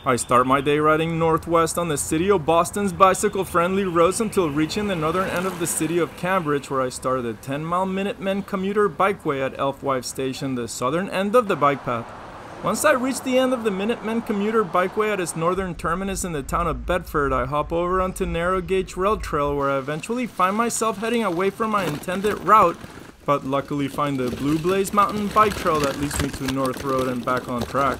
I start my day riding northwest on the city of Boston's bicycle-friendly roads until reaching the northern end of the city of Cambridge, where I start the 10-mile Minutemen commuter bikeway at Elfwife Station, the southern end of the bike path. Once I reach the end of the Minutemen commuter bikeway at its northern terminus in the town of Bedford, I hop over onto narrow gauge rail trail, where I eventually find myself heading away from my intended route, but luckily find the Blue Blaze Mountain bike trail that leads me to North Road and back on track.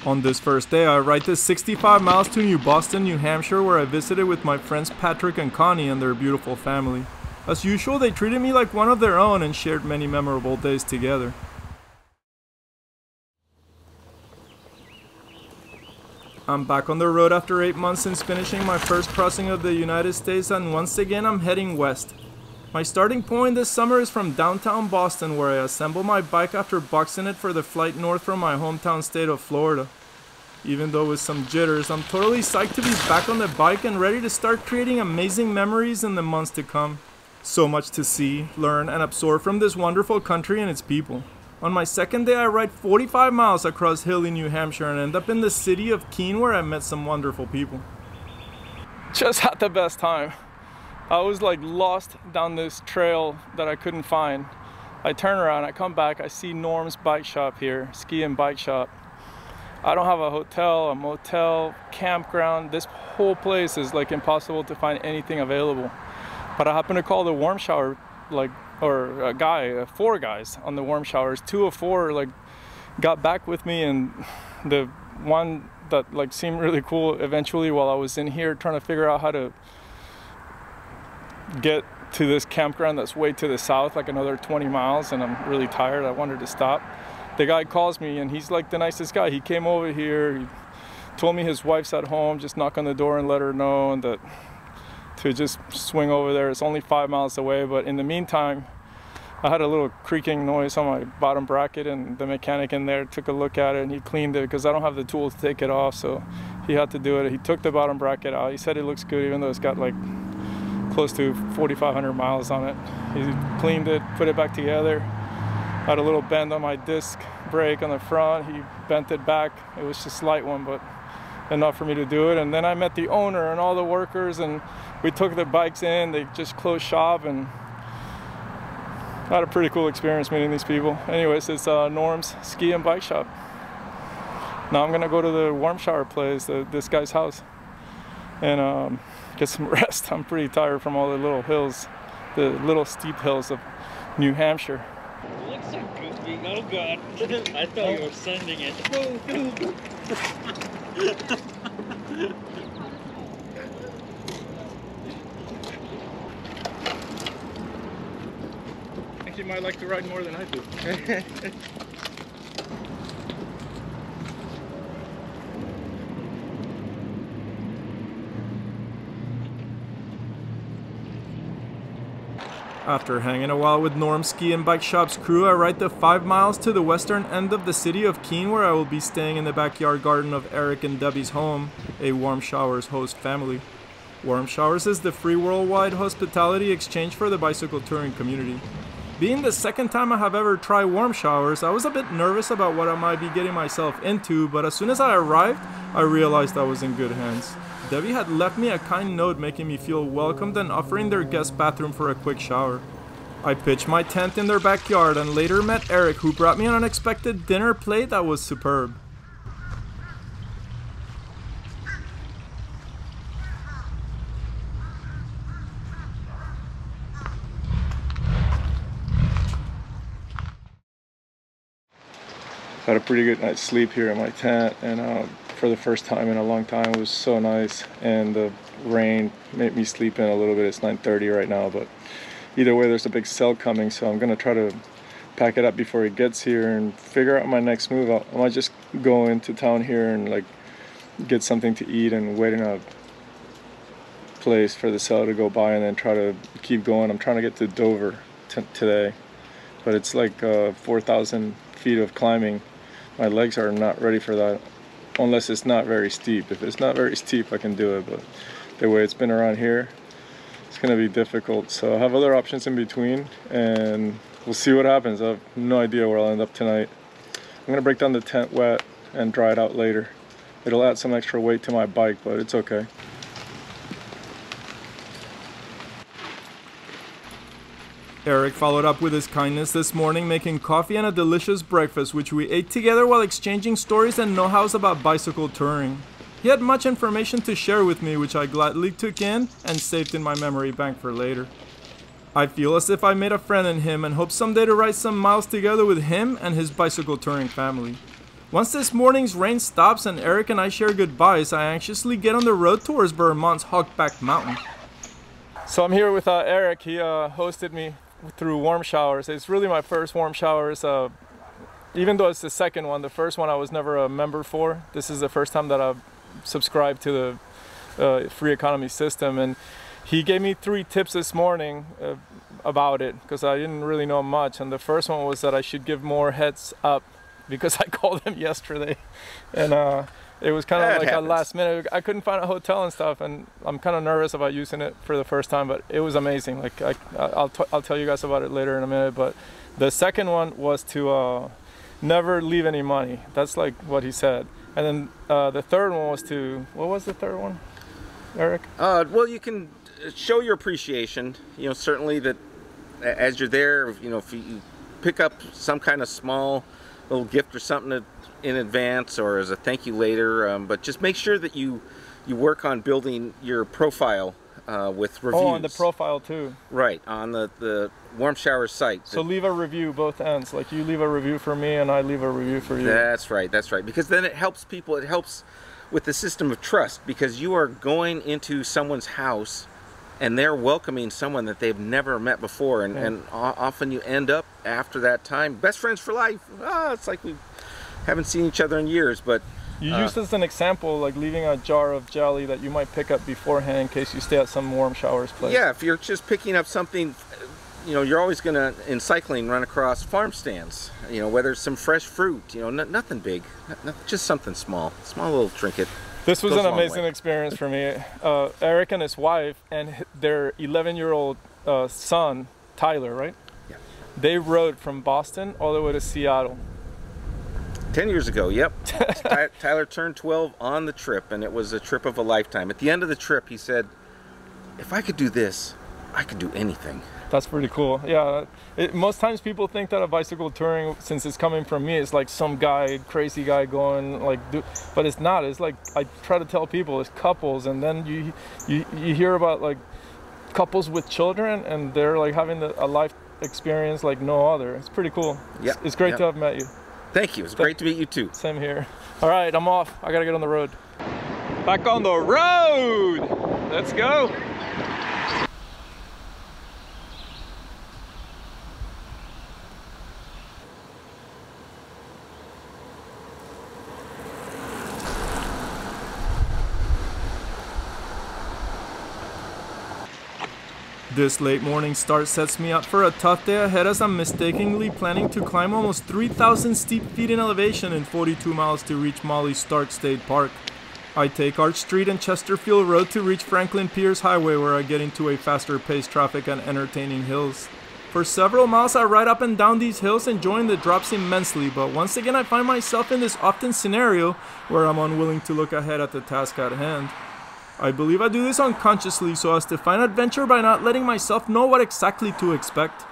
On this first day, I ride the 65 miles to New Boston, New Hampshire, where I visited with my friends Patrick and Connie and their beautiful family. As usual, they treated me like one of their own and shared many memorable days together. I'm back on the road after 8 months since finishing my first crossing of the United States, and once again I'm heading west. My starting point this summer is from downtown Boston, where I assemble my bike after boxing it for the flight north from my hometown state of Florida. Even though with some jitters, I'm totally psyched to be back on the bike and ready to start creating amazing memories in the months to come. So much to see, learn, and absorb from this wonderful country and its people. On my second day, I ride 45 miles across hilly New Hampshire and end up in the city of Keene, where I met some wonderful people. Just had the best time. I was like lost down this trail that I couldn't find. I turn around, I come back, I see Norm's bike shop here, ski and bike shop. I don't have a hotel, a motel, campground. This whole place is like impossible to find anything available. But I happened to call the Warmshower, four guys on the Warmshowers. 2 of 4 got back with me, and the one that seemed really cool eventually, while I was in here trying to figure out how to get to this campground that's way to the south, like another 20 miles, and I'm really tired. I wanted to stop. The guy calls me, and he's like the nicest guy. He came over here, he told me his wife's at home, just knock on the door and let her know, and that to just swing over there. It's only 5 miles away, but in the meantime, I had a little creaking noise on my bottom bracket, and the mechanic in there took a look at it, and he cleaned it because I don't have the tools to take it off, so he had to do it. He took the bottom bracket out. He said it looks good, even though it's got close to 4,500 miles on it. He cleaned it, put it back together. Had a little bend on my disc brake on the front. He bent it back. It was just a slight one, but enough for me to do it. And then I met the owner and all the workers, and we took the bikes in. They just closed shop, and I had a pretty cool experience meeting these people. Anyways, it's Norm's ski and bike shop. Now I'm gonna go to the Warmshower place, this guy's house, and get some rest. I'm pretty tired from all the little hills, the little steep hills of New Hampshire. It looks so goofy. Oh god. I thought you were sending it. I think you might like to ride more than I do. After hanging a while with Norm's ski and bike shop's crew, I ride the 5 miles to the western end of the city of Keene, where I will be staying in the backyard garden of Eric and Debbie's home, a Warmshowers host family. Warmshowers is the free worldwide hospitality exchange for the bicycle touring community. Being the second time I have ever tried Warmshowers, I was a bit nervous about what I might be getting myself into, but as soon as I arrived, I realized I was in good hands. Debbie had left me a kind note making me feel welcomed and offering their guest bathroom for a quick shower. I pitched my tent in their backyard and later met Eric, who brought me an unexpected dinner plate that was superb. Had a pretty good night's sleep here in my tent, and for the first time in a long time it was so nice, and the rain made me sleep in a little bit. It's 9:30 right now, but either way there's a big cell coming, so I'm gonna try to pack it up before it gets here and figure out my next move. I might just go into town here and like get something to eat and wait in a place for the cell to go by and then try to keep going. I'm trying to get to Dover today, but it's like 4,000 feet of climbing. My legs are not ready for that unless it's not very steep. If it's not very steep I can do it, but the way it's been around here it's gonna be difficult. So I have other options in between and we'll see what happens. I have no idea where I'll end up tonight. I'm gonna break down the tent wet and dry it out later. It'll add some extra weight to my bike, but it's okay. Eric followed up with his kindness this morning, making coffee and a delicious breakfast, which we ate together while exchanging stories and know-hows about bicycle touring. He had much information to share with me, which I gladly took in and saved in my memory bank for later. I feel as if I made a friend in him and hope someday to ride some miles together with him and his bicycle touring family. Once this morning's rain stops and Eric and I share goodbyes, I anxiously get on the road towards Vermont's Hogback Mountain. So I'm here with Eric. He hosted me through Warmshowers. It's really my first Warmshowers, even though it's the second one. The first one I was never a member for. This is the first time that I've subscribed to the free economy system, and he gave me 3 tips this morning about it because I didn't really know much. And the first one was that I should give more heads up because I called him yesterday, and it was kind of like a last minute. I couldn't find a hotel and stuff, and I'm kind of nervous about using it for the first time, but it was amazing. Like I'll tell you guys about it later in a minute. But the second one was to never leave any money. That's like what he said. And then the third one was to, what was the third one, Eric? Well, you can show your appreciation. You know, certainly that as you're there, you know, if you pick up some kind of small little gift or something in advance or as a thank you later, but just make sure that you work on building your profile with reviews. Oh, on the profile too. Right, on the Warmshowers site. So leave a review both ends, like you leave a review for me and I leave a review for you. That's right, because then it helps people, it helps with the system of trust, because you are going into someone's house and they're welcoming someone that they've never met before, and often you end up after that time best friends for life. It's like we haven't seen each other in years, but you used as an example, like leaving a jar of jelly that you might pick up beforehand in case you stay at some Warmshowers place. Yeah, if you're just picking up something, you know, you're always gonna, in cycling, run across farm stands, you know, whether it's some fresh fruit, you know, nothing big, just something small little trinket. This was an amazing experience for me. Eric and his wife and their 11-year-old son, Tyler, right? Yeah. They rode from Boston all the way to Seattle. 10 years ago, yep. Tyler turned 12 on the trip, and it was a trip of a lifetime. At the end of the trip, he said, if I could do this, I could do anything. That's pretty cool. Yeah, most times people think that a bicycle touring, since it's coming from me, it's like some guy, crazy guy going like, but it's not. It's like, I try to tell people it's couples, and then you hear about like couples with children, and they're like having a life experience like no other. It's pretty cool. Yeah, it's great to have met you. Thank you. It's great to meet you too. Same here. All right, I'm off. I gotta get on the road. Back on the road. Let's go. This late morning start sets me up for a tough day ahead as I'm mistakenly planning to climb almost 3,000 steep feet in elevation in 42 miles to reach Molly Stark State Park. I take Arch Street and Chesterfield Road to reach Franklin Pierce Highway, where I get into a faster paced traffic and entertaining hills. For several miles I ride up and down these hills, enjoying the drops immensely, but once again I find myself in this often scenario where I'm unwilling to look ahead at the task at hand. I believe I do this unconsciously so as to find adventure by not letting myself know what exactly to expect.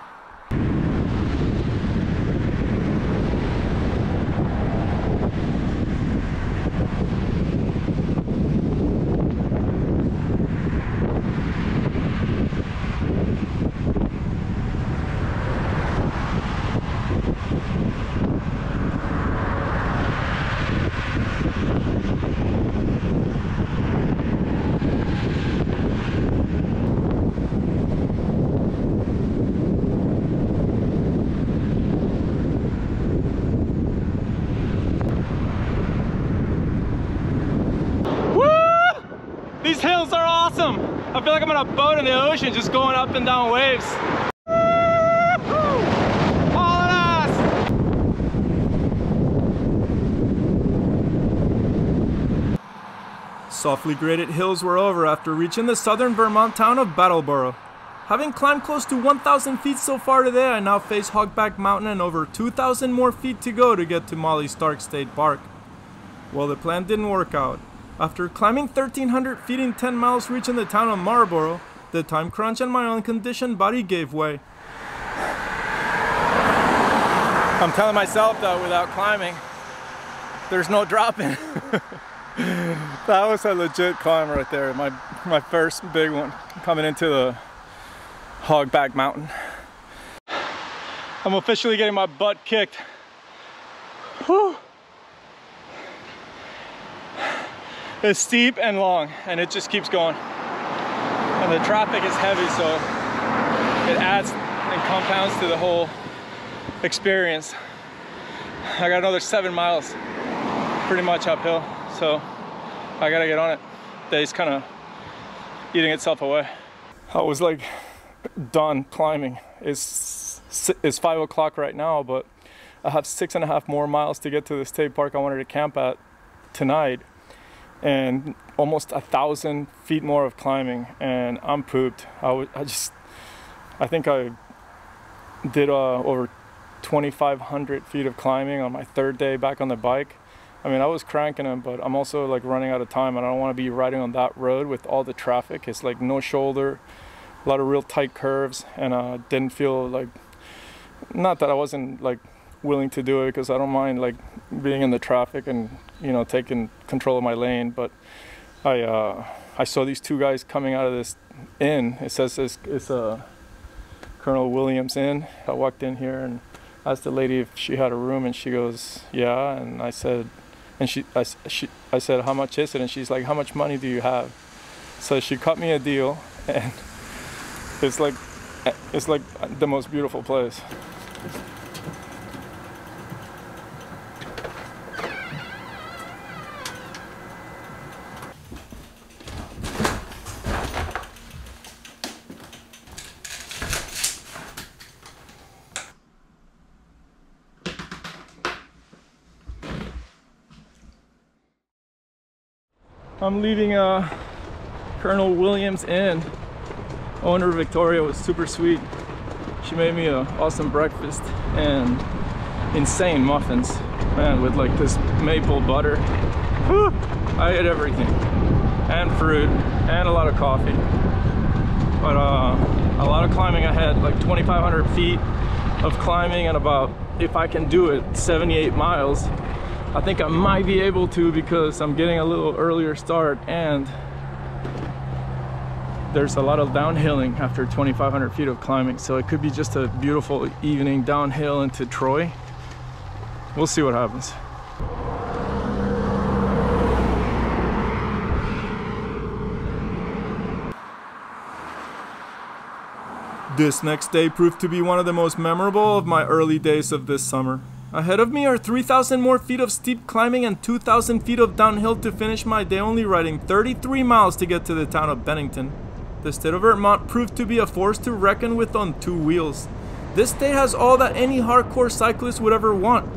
I feel like I'm on a boat in the ocean just going up and down waves. Hauling ass! Softly graded hills were over after reaching the southern Vermont town of Brattleboro. Having climbed close to 1,000 feet so far today, I now face Hogback Mountain and over 2,000 more feet to go to get to Molly Stark State Park. Well, the plan didn't work out. After climbing 1,300 feet in 10 miles reaching the town of Marlboro, the time crunch and my unconditioned body gave way. I'm telling myself that without climbing, there's no dropping. That was a legit climb right there. My first big one coming into the Hogback Mountain. I'm officially getting my butt kicked. Whew. It's steep and long, and it just keeps going. And the traffic is heavy, so it adds and compounds to the whole experience. I got another 7 miles, pretty much uphill, so I gotta get on it. Day's kind of eating itself away. I was like done climbing. It's 5 o'clock right now, but I have 6.5 more miles to get to the state park I wanted to camp at tonight, and almost 1,000 feet more of climbing, and I'm pooped. I think I did over 2,500 feet of climbing on my third day back on the bike. I mean, I was cranking them, but I'm also like running out of time, and I don't want to be riding on that road with all the traffic. It's like no shoulder, a lot of real tight curves, and didn't feel like, not that I wasn't like willing to do it, because I don't mind like being in the traffic and, you know, taking control of my lane, but I saw these two guys coming out of this inn. It says it's a Colonel Williams Inn. I walked in here and asked the lady if she had a room, and she goes, yeah, and I said, I said, how much is it? And she's like, how much money do you have? So she cut me a deal, and it's like the most beautiful place. I'm leaving Colonel Williams Inn. Owner Victoria was super sweet. She made me an awesome breakfast and insane muffins, man, with like this maple butter. Whew! I ate everything, and fruit, and a lot of coffee. But a lot of climbing ahead, like 2,500 feet of climbing, and about, if I can do it, 78 miles. I think I might be able to, because I'm getting a little earlier start, and there's a lot of downhilling after 2,500 feet of climbing, so it could be just a beautiful evening downhill into Troy. We'll see what happens. This next day proved to be one of the most memorable of my early days of this summer. Ahead of me are 3,000 more feet of steep climbing and 2,000 feet of downhill to finish my day, only riding 33 miles to get to the town of Bennington. The state of Vermont proved to be a force to reckon with on two wheels. This state has all that any hardcore cyclist would ever want.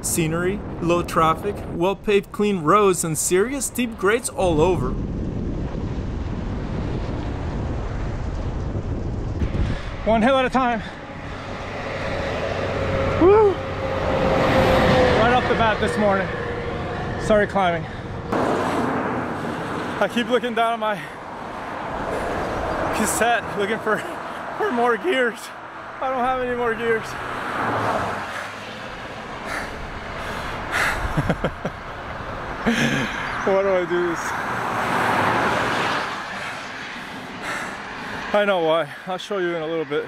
Scenery, low traffic, well-paved clean roads, and serious steep grades all over. One hill at a time. Woo! Off the bat this morning. Sorry climbing. I keep looking down at my cassette looking for more gears. I don't have any more gears. Why do I do this? I know why. I'll show you in a little bit.